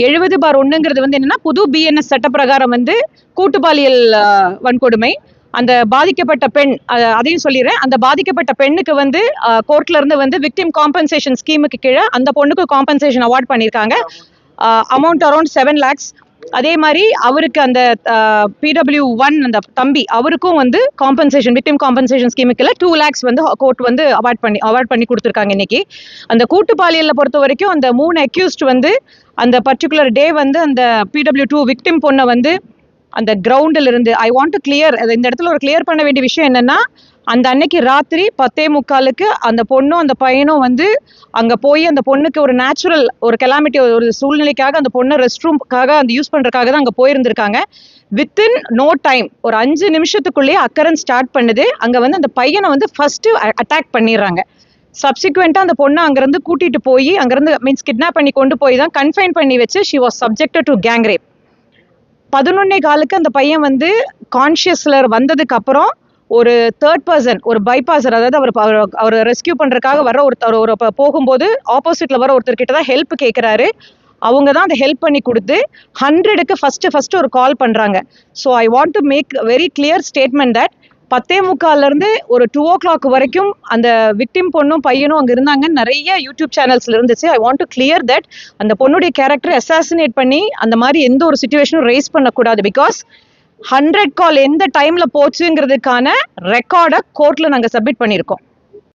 70/1 வந்து என்னன்னா புது பிஎன்எஸ் சட்ட பிரகாரம் வந்து கூட்டுப்பாலியல் வன்கொடுமை. அந்த பாதிக்கப்பட்ட பெண், அதையும் சொல்லிடுறேன், அந்த பாதிக்கப்பட்ட பெண்ணுக்கு வந்து கோர்ட்ல இருந்து வந்து விக்டிம் காம்பன்சேஷன் ஸ்கீமுக்கு கீழே அந்த பொண்ணுக்கு காம்பன்சேஷன் அவார்ட் பண்ணியிருக்காங்க. Amount around 7 lakhs. அதே மாதிரி அவருக்கு அந்த PW1 அந்த தம்பி அவருக்கும் வந்து காம்பன்சேஷன் விக்டிம் காம்பன்சேஷன் ஸ்கீமுக்கு 2 lakhs வந்து கோர்ட் வந்து அவார்ட் பண்ணி கொடுத்துருக்காங்க இன்னைக்கு. அந்த கூட்டு பாலியல்ல பொறுத்த வரைக்கும் அந்த 3 அக்யூஸ்ட் வந்து அந்த பர்டிகுலர் டே வந்து அந்த PW2 விக்டிம் பொண்ணை வந்து அந்த கிரவுண்டில் இருந்து ஐ வாண்ட் டு கிளியர், இந்த இடத்துல ஒரு கிளியர் பண்ண வேண்டிய விஷயம் என்னன்னா, அந்த அன்னைக்கு ராத்திரி 10:45 அந்த பொண்ணும் அந்த பையனும் வந்து அங்க போய் அந்த பொண்ணுக்கு ஒரு நேச்சுரல் ஒரு கெலாமிட்டி ஒரு சூழ்நிலைக்காக அந்த பொண்ணை ரெஸ்ட் ரூம்காக அந்த யூஸ் பண்றதுக்காக தான் அங்க போயிருந்திருக்காங்க. வித்தின் நோ டைம் ஒரு 5 நிமிஷத்துக்குள்ளேயே அக்கரன்ஸ் ஸ்டார்ட் பண்ணுது. அங்க வந்து அந்த பையனை வந்து ஃபர்ஸ்ட் அட்டாக் பண்ணிடுறாங்க. சப்சிக்வெண்டா அந்த பொண்ணை அங்கிருந்து கூட்டிட்டு போய் அங்கிருந்து மீன்ஸ் கிட்னாப் பண்ணி கொண்டு போய் தான் கன்ஃபைன் பண்ணி வச்சு she was subjected to gang rape. 11:15 அந்த பையன் வந்து கான்ஷியஸ்ல வந்ததுக்கு அப்புறம் ஒரு தேர்ட் பர்சன், ஒரு பைபாசர், அதாவது அவர் ரெஸ்கியூ பண்றதுக்காக வர ஒருத்தர் போகும்போது ஆப்போசிட்ல வர ஒருத்தர் கிட்ட தான் ஹெல்ப் கேட்கிறாரு. அவங்க தான் அதை ஹெல்ப் பண்ணி கொடுத்து 100க்கு ஃபர்ஸ்ட் ஒரு கால் பண்றாங்க. So I want to make very clear statement that 10:45 ஒரு 2 o'clock வரைக்கும் அந்த விக்டிம் பொண்ணும் பையனும் அங்கே இருந்தாங்கன்னு நிறைய யூடியூப் சேனல்ஸ்ல இருந்துச்சு. ஐ வாண்ட் டு கிளியர் தட் அந்த பொண்ணுடைய கேரக்டர் அசாசினேட் பண்ணி அந்த மாதிரி எந்த ஒரு சுச்சுவேஷனும் ரேஸ் பண்ணக்கூடாது. பிகாஸ் 100 கால் எந்த டைம்ல போச்சுங்கிறதுக்கான ரெக்கார்டை கோர்ட்ல நாங்கள் சப்மிட் பண்ணியிருக்கோம்.